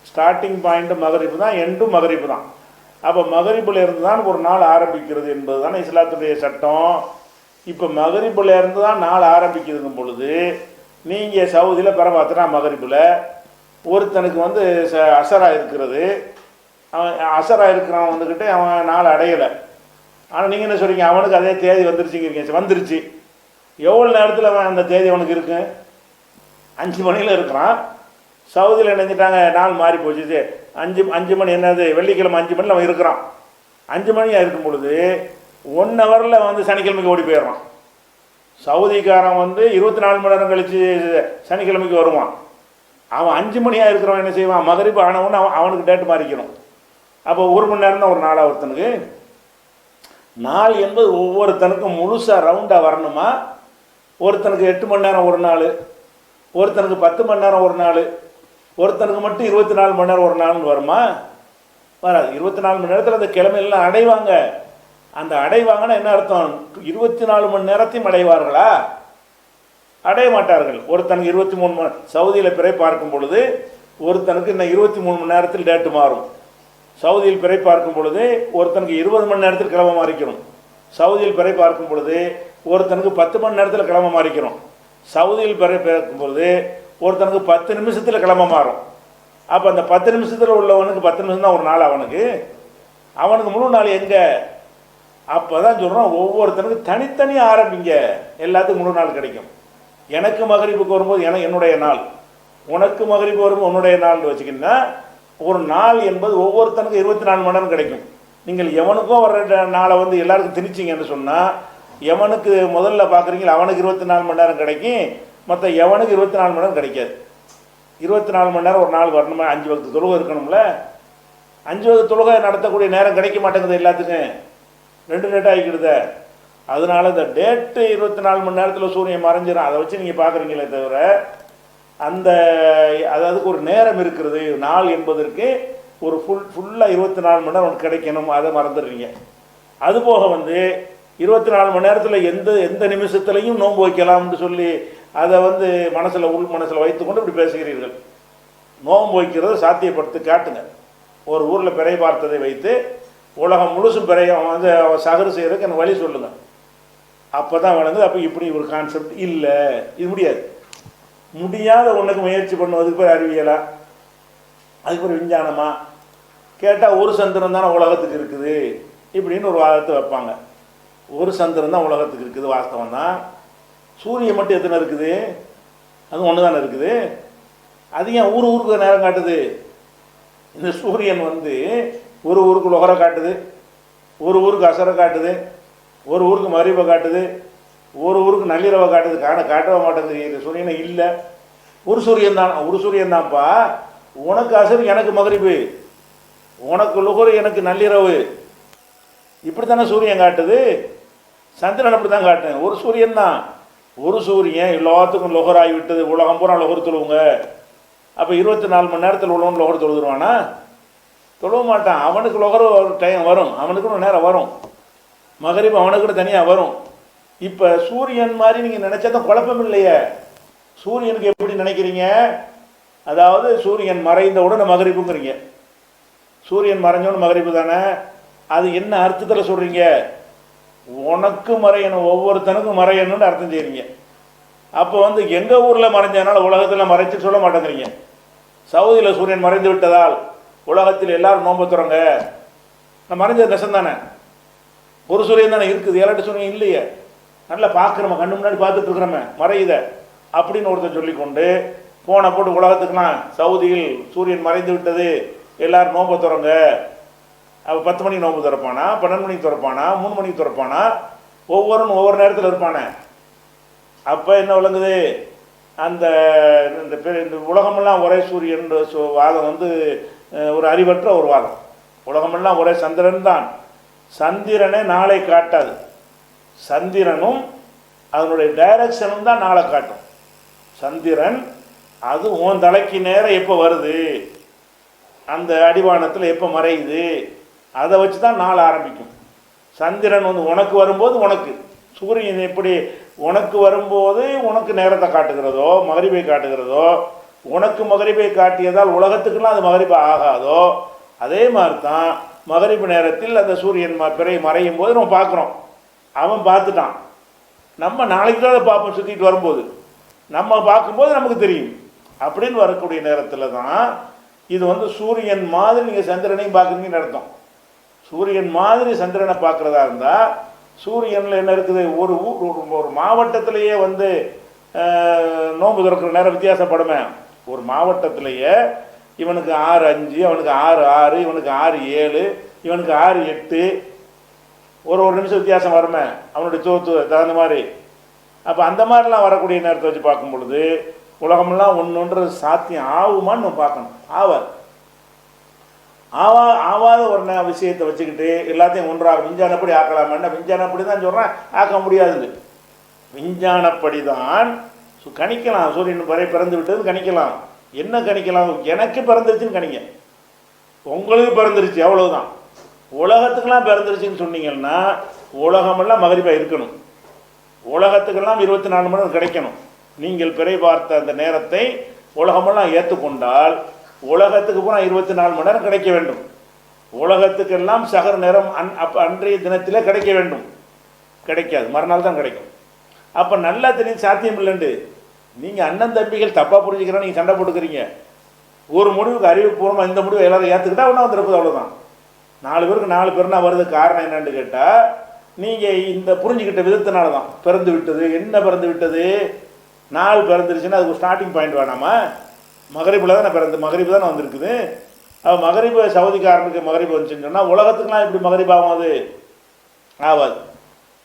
ஸ்டார்டிங் பாயிண்ட், மகரிபு தான் எண்டும் மகரிபு தான். அப்போ மகரிபுல இருந்து தான் ஒரு நாள் ஆரம்பிக்கிறது என்பது தானே இஸ்லாத்துடைய சட்டம். இப்போ மகரிபுல இருந்து தான் நாள் ஆரம்பிக்கிறதுங்கும் பொழுது நீங்கள் சவுதியில் பெற பார்த்துனா மகரிபுல ஒருத்தனுக்கு வந்து அசரா இருக்கிறது, அவன் அசரா இருக்கிறவன் வந்துக்கிட்டு அவன் நாள் அடையலை. ஆனால் நீங்கள் என்ன சொல்கிறீங்க, அவனுக்கு அதே தேதி வந்துருச்சுங்கிறீங்க. வந்துருச்சு. எவ்வளோ நேரத்தில் அவன் அந்த தேதி அவனுக்கு இருக்கு? 5 மணியில் இருக்கிறான். சவுதியில் நினைஞ்சிட்டாங்க, நாள் மாறி போச்சு. 5 மணி என்னது, வெள்ளிக்கிழமை 5 மணியில் அவன் இருக்கிறான். 5 மணியாக இருக்கும் பொழுது 1 ஹவரில் வந்து சனிக்கிழமைக்கு ஓடி போயிடுறான். சவுதிக்காரன் வந்து 24 மணி நேரம் கழித்து சனிக்கிழமைக்கு வருவான். அவன் 5 மணியாக இருக்கிறவன் என்ன செய்வான், மகரிபு ஆனவொன்னு அவனுக்கு டேட்டு மாறிக்கணும். அப்போ 1 மணி நேரம் தான் ஒரு நாளாக ஒருத்தனுக்கு. நாள் என்பது ஒவ்வொருத்தனுக்கும் முழுசாக ரவுண்டாக வரணுமா? ஒருத்தனுக்கு 8 மணி நேரம் ஒரு நாள், ஒருத்தனுக்கு 10 மணி நேரம் ஒரு நாள், ஒருத்தனுக்கு மட்டும் 24 மணி நேரம் ஒரு நாள்னு வருமா? வராது. 24 மணி நேரத்தில் அந்த கிழமையெல்லாம் அடைவாங்க. அந்த அடைவாங்கன்னா என்ன அர்த்தம்? 24 மணி நேரத்தையும் அடைவார்களா? அடைய மாட்டார்கள். ஒருத்தனுக்கு 23 மணி, சவுதியில் பிறை பார்க்கும் பொழுது ஒருத்தனுக்கு இன்னும் 23 மணி நேரத்தில் டேட்டு மாறும். சவுதியில் பிறை பார்க்கும் பொழுது ஒருத்தனுக்கு 20 மணி நேரத்தில் கிழமை மாறிக்கணும். சவுதியில் பிறை பார்க்கும் பொழுது ஒருத்தனுக்கு 10 மணி நேரத்தில் கிழமை மாறிக்கணும். சவுதியில் பிறை பார்க்கும் பொழுது ஒருத்தனுக்கு 10 நிமிஷத்தில் கிழமை மாறும். அப்போ அந்த 10 நிமிஷத்தில் உள்ளவனுக்கு 10 நிமிஷம் தான் ஒரு நாள். அவனுக்கு முழு நாள் எங்கே? அப்போ தான் சொல்கிறோம், ஒவ்வொருத்தனுக்கு தனித்தனி ஆரம்பிங்க, எல்லாத்துக்கும் முழு நாள் கிடைக்கும். எனக்கு மகரிபுக்கு வரும்போது என்னுடைய நாள், உனக்கு மகரிபு வரும்போது உன்னுடைய நாள்னு வச்சுக்கிங்கன்னா ஒரு நாள் என்பது ஒவ்வொருத்தனுக்கும் 24 மணி நேரம் கிடைக்கும். நீங்கள் எவனுக்கும் வர்ற நாளை வந்து எல்லாருக்கும் திணிச்சிங்கன்னு சொன்னால் எவனுக்கு முதல்ல பார்க்குறீங்களா அவனுக்கு 24 மணி நேரம் கிடைக்கும், மற்ற எவனுக்கு 24 மணி நேரம் கிடைக்காது. 24 மணி நேரம் ஒரு நாள் வரணுமா, 5 வகுத்து தொழுகை இருக்கணும்ல, 5 வகுத்து தொழுகை நடத்தக்கூடிய நேரம் கிடைக்க மாட்டேங்குது எல்லாத்துக்கும், 2 டேட் ஆகிக்கிடுத. அதனால இந்த டேட்டு 24 மணி நேரத்தில் சூரியன் மறைஞ்சிடும், அதை வச்சு நீங்கள் பார்க்குறீங்களே தவிர அந்த அதுக்கு ஒரு நேரம் இருக்கிறது. நாள் என்பதற்கு ஒரு ஃபுல்லாக 24 மணி நேரம் கிடைக்கணும், அதை மறந்துடுறீங்க. அதுபோக 24 மணி நேரத்தில் எந்த நிமிஷத்துலையும் நோன்பு வைக்கலாம்னு சொல்லி அதை உள் மனசில் வைத்துக்கொண்டு இப்படி பேசுகிறீர்கள். நோன்பு வைக்கிறத சாத்தியப்படுத்தி காட்டுங்க. ஒரு ஊரில் பிறை பார்த்ததை வைத்து உலகம் முழுசும் பிறைய சகரு செய்கிறதுக்கு எனக்கு வழி சொல்லுங்க. அப்போ தான் வழங்குது. அப்போ இப்படி ஒரு கான்செப்ட் இல்லை, இது முடியாது. முடியாத ஒன்றுக்கு முயற்சி பண்ணுவதுக்கு பேர் அறிவியலா, அதுக்கு பேர் விஞ்ஞானமா கேட்டால் ஒரு சந்திரன் தானே உலகத்துக்கு இருக்குது இப்படின்னு ஒரு வாதத்தை வைப்பாங்க. ஒரு சந்திரன் தான் உலகத்துக்கு இருக்குது, வாஸ்தவம் தான். சூரியன் மட்டும் எத்தனை இருக்குது? அது ஒன்று தானே இருக்குது. அது ஏன் ஊருக்கு நேரம் காட்டுது? இந்த சூரியன் ஒரு ஊருக்கு லொஹரை காட்டுது, ஒரு ஊருக்கு அசரை காட்டுது, ஒரு ஊருக்கு மகரிபை காட்டுது, ஒரு ஊருக்கு நள்ளிரவை காட்டுது. காட்டவே மாட்டேங்குது சூரியனை. இல்லை, ஒரு சூரியன் தான், ஒரு சூரியன் தான்ப்பா. உனக்கு அசர், எனக்கு மகரிபு, உனக்கு லுகர், எனக்கு நள்ளிரவு, இப்படி தானே சூரியன் காட்டுது. சந்திரன் அப்படி தான் காட்டுங்க. ஒரு சூரியன் தான், ஒரு சூரியன் எல்லாத்துக்கும் லொஹர் ஆகிவிட்டது, உலகம் பூரா லொஹர் தொழுவுங்க. அப்போ 24 மணி நேரத்தில் உள்ளவன் லொஹர் தொழுதுருவானா? தொழுவ மாட்டான். அவனுக்கு லொஹர் ஒரு டைம் வரும், அவனுக்குன்னு ஒரு நேரம் வரும். மகரிப் அவனுக்கு தனியாக வரும். இப்போ சூரியன் மாதிரி நீங்கள் நினச்சா தான் குழப்பம் இல்லையே. சூரியனுக்கு எப்படி நினைக்கிறீங்க? அதாவது சூரியன் மறைந்த உடனே மகரிப்புங்கிறீங்க. சூரியன் மறைஞ்சோன்னு மகரிப்பு தானே. அது என்ன அர்த்தத்தில் சொல்கிறீங்க? உனக்கு மறையணும், ஒவ்வொருத்தனுக்கும் மறையணும்னு அர்த்தம் செய்கிறீங்க. அப்போ எங்கள் ஊரில் மறைஞ்சதுனால உலகத்தில் மறைச்சு சொல்ல மாட்டேங்கிறீங்க. சவுதியில் சூரியன் மறைந்து விட்டதால் உலகத்தில் எல்லாரும் நோன்பு துறங்க. நான் மறைஞ்சது நெசம் தானே, ஒரு சூரியன் தானே இருக்குது, 7 சூரியன் இல்லையே. நல்லா பார்க்குறோம், கண்ணு முன்னாடி பார்த்துட்டு இருக்கிறோமே, மறையுத அப்படின்னு ஒருத்தர் சொல்லிக்கொண்டு போன போட்டு உலகத்துக்குலாம் சவுதியில் சூரியன் மறைந்து விட்டது, எல்லாரும் நோன்பு துறங்க. அப்போ 10 மணிக்கு நோன்பு திறப்பானா, 12 மணிக்கு திறப்பானா, 3 மணிக்கு திறப்பானா, ஒவ்வொருன்னு ஒவ்வொரு நேரத்தில் இருப்பானே. அப்போ என்ன விளங்குது? அந்த இந்த உலகமெல்லாம் ஒரே சூரியன் வாதம் ஒரு அறிவற்ற ஒரு வாதம். உலகமெல்லாம் ஒரே சந்திரன் தான். சந்திரனை நாளை காட்டாது. சந்திரனும் அதனுடைய டைரக்ஷனும் தான் நாளை காட்டும். சந்திரன் அது உன் தலைக்கு நேரம் எப்போ வருது, அந்த அடிவானத்தில் எப்போ மறையுது, அதை வச்சு தான் நாள் ஆரம்பிக்கும். சந்திரன் உனக்கு வரும்போது உனக்கு, சூரியன் எப்படி உனக்கு வரும்போது உனக்கு நேரத்தை காட்டுகிறதோ, மகரிபை காட்டுகிறதோ, உனக்கு மகரிபை காட்டியதால் உலகத்துக்கெல்லாம் அது மகரிபை ஆகாதோ, அதே மாதிரி தான் மகரிபு நேரத்தில் அந்த சூரியன் பிறை மறையும் போது நம்ம பார்க்குறோம். அவன் பார்த்துட்டான், நம்ம நாளைக்கு தான் அதை பார்ப்போம். சுற்றிட்டு வரும்போது நம்ம பார்க்கும்போது நமக்கு தெரியும். அப்படின்னு வரக்கூடிய நேரத்தில் தான் இது சூரியன் மாதிரி நீங்கள் சந்திரனையும் பார்க்குறீங்கன்னு அர்த்தம். சூரியன் மாதிரி சந்திரனை பார்க்குறதா இருந்தால் சூரியனில் என்ன இருக்குது? ஒரு மாவட்டத்திலேயே நோன்பு திறக்கிற நேரம் வித்தியாசப்படுமே. ஒரு மாவட்டத்திலேயே இவனுக்கு 6:05, அவனுக்கு 6:06, இவனுக்கு 6:07, இவனுக்கு 6:08, ஒரு நிமிஷம் வித்தியாசம் வருமே அவனுடைய தகுந்த மாதிரி. அப்போ அந்த மாதிரிலாம் வரக்கூடிய நேரத்தை வச்சு பார்க்கும் பொழுது உலகமெல்லாம் ஒன்றுன்றது சாத்தியம் ஆகுமான்னு நம்ம பார்க்கணும். ஆவாத ஒரு விஷயத்தை வச்சுக்கிட்டு எல்லாத்தையும் ஒன்றாக விஞ்ஞானப்படி ஆக்கலாமான்னா விஞ்ஞானப்படி தான் சொல்கிறேன், ஆக்க முடியாது. விஞ்ஞானப்படி தான் கணிக்கலாம். சூரியன் வரை பிறந்து விட்டதுன்னு கணிக்கலாம். என்ன கணிக்கலாம்? எனக்கு பிறந்துருச்சுன்னு கணிங்க, உங்களுக்கு பிறந்துருச்சு அவ்வளவுதான். உலகத்துக்கெல்லாம் பிறந்துருச்சுன்னு சொன்னீங்கன்னா உலகமெல்லாம் மகரிபா இருக்கணும், உலகத்துக்கெல்லாம் 24 மணி நேரம் கிடைக்கணும். நீங்கள் பிறை பார்த்த அந்த நேரத்தை உலகமெல்லாம் ஏற்றுக்கொண்டால் உலகத்துக்கு பூரா 24 மணி நேரம் கிடைக்க வேண்டும். உலகத்துக்கெல்லாம் சகர் நேரம் அன்றைய தினத்திலே கிடைக்க வேண்டும். கிடைக்காது, மறுநாள் தான் கிடைக்கும். அப்போ நல்லா தெரியும் சாத்தியம் இல்லைண்டு நீங்கள் அண்ணன் தம்பிகள் தப்பாக புரிஞ்சுக்கிறா, நீங்கள் சண்டை போட்டுக்கிறீங்க. ஒரு முடிவுக்கு அறிவுபூர்வமாக இந்த முடிவை எல்லாரும் ஏற்றுக்கிட்டா ஒன்றா வந்துருப்பது, அவ்வளோதான். 4 பேருக்கு 4 பேர்னா வருது. காரணம் என்னன்னு கேட்டால் நீங்கள் இந்த புரிஞ்சுக்கிட்ட விதத்தினால தான். பிறந்து விட்டது, என்ன பிறந்து விட்டது? நாள் பிறந்துருச்சுன்னா அதுக்கு ஸ்டார்டிங் பாயிண்ட் வேணாமா? மகரிபில் தானே மகரிபு தானே வந்திருக்குது. அது மகரிபு சவுதிக்காரனுக்கு மகரிபு வந்துச்சுன்னு சொன்னால் உலகத்துக்குலாம் எப்படி மகரிபாகும்? அது ஆகாது.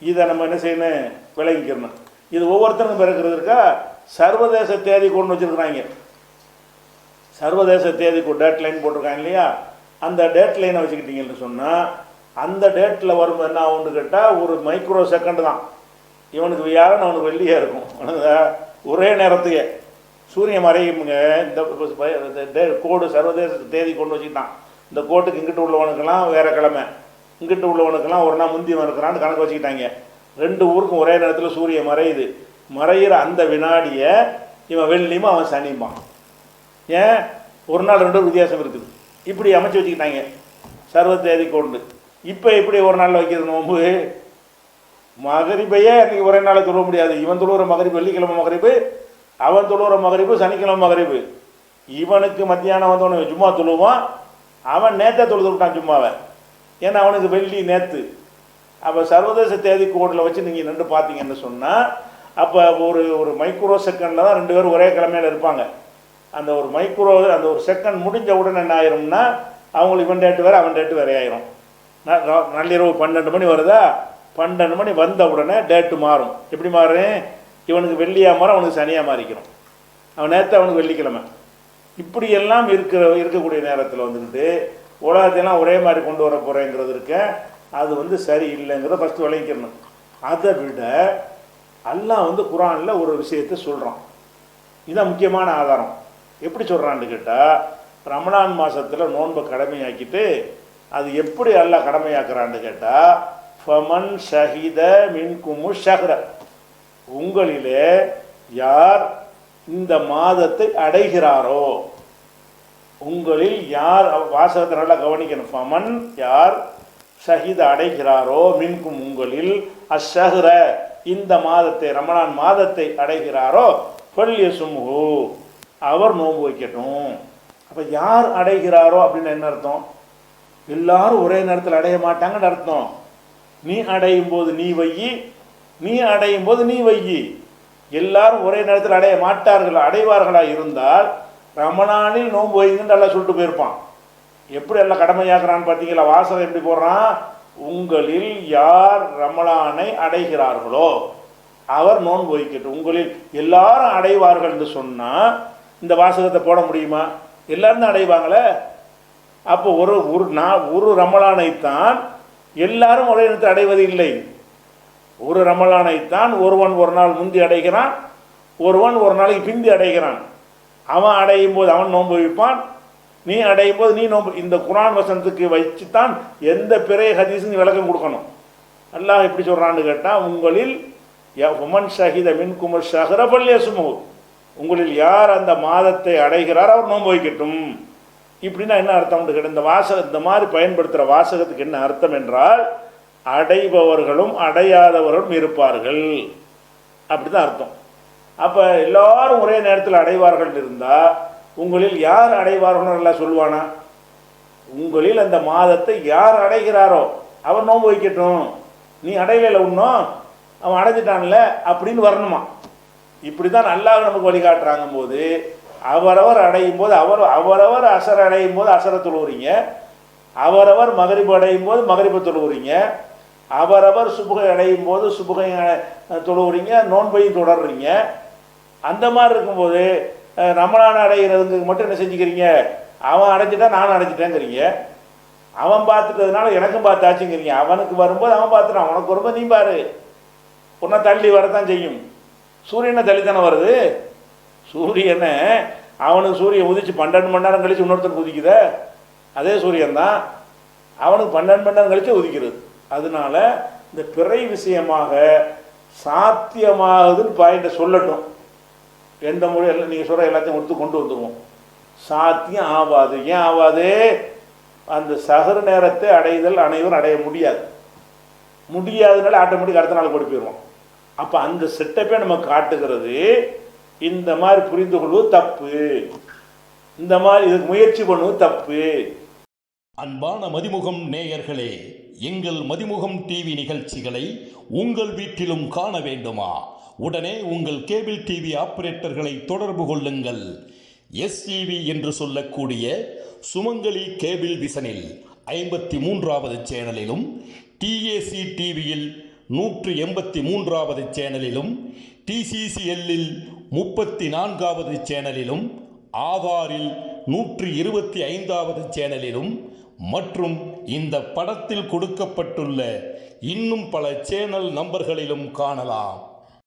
இதை நம்ம என்ன செய்யணும், விளங்கிக்கணும். இது ஒவ்வொருத்தருக்கும் பிறக்கிறதுக்கா சர்வதேச தேதி கொண்டு வச்சுருக்குறாங்க. சர்வதேச தேதிக்கு டேட் லைன் போட்டிருக்காங்க இல்லையா, அந்த டேட் லைனை வச்சுக்கிட்டீங்கன்னு சொன்னால் அந்த டேட்டில் வரும் என்ன ஆகுன்னு கேட்டால் ஒரு மைக்ரோ செகண்ட் தான். இவனுக்கு வியாழன் அவனுக்கு வெள்ளியாக இருக்கும். ஒரே நேரத்துக்கு சூரியன் மறையுங்க. இந்த கோடு சர்வதேச தேதி கொண்டு வச்சுக்கிட்டான். இந்த கோட்டுக்கு இங்கிட்டு உள்ளவனுக்கெல்லாம் வேறு கிழமை, இங்கிட்டு உள்ளவனுக்கெல்லாம் ஒரு நாள் முந்தி இருக்கிறான்னு கணக்கு வச்சுக்கிட்டாங்க. ரெண்டு ஊருக்கும் ஒரே நேரத்தில் சூரியன் மறையுது. மறையிற அந்த வினாடியை இவன் வெள்ளியுமா அவன் சனியுமா. ஏன் ஒரு நாள் ரெண்டு வித்தியாசம் இருக்குது. இப்படி அமைச்சு வச்சுக்கிட்டாங்க சர்வ தேதி கொண்டு. இப்போ இப்படி ஒரு நாளில் வைக்கிறது நோம்பு, மகரிபையே அன்றைக்கி ஒரே நாளில் தொழுவ முடியாது. இவன் தொழுகிற மகரிப்பு வெள்ளிக்கிழமை மகரிப்பு, அவன் தொழுகிற மகரிப்பு சனிக்கிழமை மகரிப்பு. இவனுக்கு மத்தியானம் வந்தவனுக்கு ஜும்மா தொழுவான், அவன் நேற்றை தொழுது விட்டான் ஜும்மாவை. ஏன்னா அவனுக்கு வெள்ளி நேற்று. அப்போ சர்வதேச தேதி கோடில் வச்சு நீங்கள் ரெண்டு பார்த்தீங்கன்னு சொன்னால் அப்போ ஒரு மைக்ரோ செகண்டில் தான் ரெண்டு பேரும் ஒரே கிழமையில் இருப்பாங்க. அந்த ஒரு மைக்ரோ அந்த ஒரு செகண்ட் முடிஞ்ச உடனே என்ன ஆயிரும்னா அவங்களுக்கு இவன் டேட்டு வேறு அவன் டேட்டு வேறே ஆயிரும். நள்ளிரவு 12 மணி வருதா, 12 மணி வந்த உடனே டேட்டு மாறும். எப்படி மாறும், இவனுக்கு வெள்ளியாக மாறும், அவனுக்கு சனியாக மாறிக்கிறோம். அவன் நேற்று அவனுக்கு வெள்ளிக்கிழமை. இப்படியெல்லாம் இருக்கக்கூடிய நேரத்தில் வந்துக்கிட்டு உலகத்தையெல்லாம் ஒரே மாதிரி கொண்டு வர போகிறேங்கிறது இருக்க, அது சரி இல்லைங்கிறத ஃபஸ்ட்டு விளங்கிக்கணும். அதை விட அல்லாஹ் குர்ஆனில் ஒரு விஷயத்தை சொல்கிறான். இதுதான் முக்கியமான ஆதாரம். எப்படி சொல்கிறான்னு கேட்டால், ரமலான் மாதத்தில் நோன்பை கடமையாக்கிட்டு அது எப்படி அல்லாஹ் கடமையாக்குறான்னு கேட்டால், ஃபமன் ஷஹித மின்குமு ஷஹ்ர, உங்களிலே யார் இந்த மாதத்தை அடைகிறாரோ, உங்களில் யார், வாசகத்தை நல்லா கவனிக்கணும், ஃபமன் யார் ஷஹித அடைகிறாரோ, மின்கும் உங்களில், அஷ்ஷஹ்ர இந்த மாதத்தை ரமலான் மாதத்தை அடைகிறாரோ, ஃபல்யசும்ஹு அவர் நோன்பு வைக்கட்டும். அப்போ யார் அடைகிறாரோ அப்படின்னு என்ன அர்த்தம், எல்லாரும் ஒரே நேரத்தில் அடைய மாட்டாங்கன்னு அர்த்தம். நீ அடையும் போது நீ வையி, நீ அடையும் போது நீ வையி. எல்லாரும் ஒரே நேரத்தில் அடைய மாட்டார்கள். அடைவார்களா இருந்தால் ரமணானில் நோன்பு வைங்கன்னு எல்லாம் சொல்லிட்டு போயிருப்பான். எப்படி எல்லாம் கடமையாக்குறான்னு பார்த்தீங்களா, வாசகம் எப்படி போடுறான், உங்களில் யார் ரமலானை அடைகிறார்களோ அவர் நோன்பு வைக்கட்டும். உங்களில் எல்லாரும் அடைவார்கள் என்று சொன்னால் இந்த வாசகத்தை போட முடியுமா, எல்லாரும் தான் அடைவாங்களே. அப்போ ஒரு ரமலானைத்தான் எல்லாரும் ஒரே நேரத்தில் அடைவது இல்லை. ஒரு ரமலானைத்தான் ஒருவன் ஒரு நாள் முந்தி அடைகிறான், ஒருவன் ஒரு நாளைக்கு பிந்தி அடைகிறான். அவன் அடையும் போது அவன் நோன்பு வைப்பான், நீ அடையும் போது நீ நோன்பு. இந்த குர்ஆன் வசனத்துக்கு வச்சுத்தான் எந்த பிறை ஹதீஸ் விளக்கம் கொடுக்கணும். அல்லாஹ் எப்படி சொல்கிறான்னு கேட்டால், உங்களில் உமன் ஷஹித மின்கும் ஷஹ்ர ஃபல்யசும்ஹு, உங்களில் யார் அந்த மாதத்தை அடைகிறார் அவர் நோன்பு வைக்கட்டும். இப்படின்னா என்ன அர்த்தம்னு கேட்டால், இந்த வாசகம் இந்த மாதிரி பயன்படுத்துகிற வாசகத்துக்கு என்ன அர்த்தம் என்றால், அடைபவர்களும் அடையாதவர்களும் இருப்பார்கள், அப்படி தான் அர்த்தம். அப்போ எல்லாரும் ஒரே நேரத்தில் அடைவார்கள் இருந்தால் உங்களில் யார் அடைவார்களோ எல்லாம் சொல்லுவானா, உங்களில் அந்த மாதத்தை யார் அடைகிறாரோ அவர் நோன்பு வைக்கட்டும். நீ அடையலை இன்னும், அவன் அடைஞ்சிட்டான்ல அப்படின்னு வரணுமா. இப்படி தான் அல்லாஹ் நமக்கு வழிகாட்டுறாங்க போது, அவரவர் அடையும் போது அவரவர் அசர் அடையும் போது அசரை தொழுவுறீங்க, அவரவர் மகரிபு அடையும் போது மகரிபை தொழுவுறீங்க, அவரவர் சுபுகை அடையும் போது சுபுகை தொழுவுறீங்க, நோன்பையும் தொடர்றீங்க. அந்த மாதிரி இருக்கும்போது ரமலான் அடைகிறதுக்கு மட்டும் என்ன செஞ்சுக்கிறீங்க, அவன் அடைஞ்சிட்டா நானும் அடைஞ்சிட்டேங்கிறீங்க, அவன் பார்த்துட்டதுனால எனக்கும் பார்த்தாச்சுங்கிறீங்க. அவனுக்கு வரும்போது அவன் பார்த்துட்டான், உனக்கு வரும்போது நீ பாரு. உன்னை தள்ளி வரத்தான் செய்யும். சூரியனை தள்ளித்தானே வருது. சூரியனை அவனுக்கு சூரியன் உதிச்சு 12 மணி நேரம் கழித்து இன்னொருத்தருக்கு உதிக்குத, அதே சூரியன் தான் அவனுக்கு 12 மணி நேரம் கழித்து உதிக்கிறது. அதனால இந்த பிறை விஷயமாக சாத்தியமாகுதுன்னு பாயிண்ட்டை சொல்லட்டும். எந்த மொழி எல்லாம் நீங்கள் சொல்கிற எல்லாத்தையும் ஒத்து கொண்டு வந்துடுவோம். சாத்தியம் ஆகாது. ஏன் ஆகாது, அந்த சகர நேரத்தை அடைதல் அனைவரும் அடைய முடியாதனால ஆட்டோமேட்டிக் அடுத்த நாள் கொண்டு போயிடுவோம். அப்போ அந்த செட்டப்பே நம்ம காட்டுகிறது. இந்த மாதிரி புரிந்து கொள்வது தப்பு, இந்த மாதிரி இதுக்கு முயற்சி பண்ணுவது தப்பு. அன்பான மதிமுகம் நேயர்களே, எங்கள் மதிமுகம் டிவி நிகழ்ச்சிகளை உங்கள் வீட்டிலும் காண வேண்டுமா? உடனே உங்கள் கேபிள் டிவி ஆபரேட்டர்களை தொடர்பு கொள்ளுங்கள். எஸ்டிவி என்று சொல்லக்கூடிய சுமங்கலி கேபிள் விசனில் 53வது சேனலிலும், டிஏசி டிவியில் 183வது சேனலிலும், TCCLல் 34வது சேனலிலும், ஆதாரில் 125வது சேனலிலும் மற்றும் இந்த படத்தில் கொடுக்கப்பட்டுள்ள இன்னும் பல சேனல் நம்பர்களிலும் காணலாம்.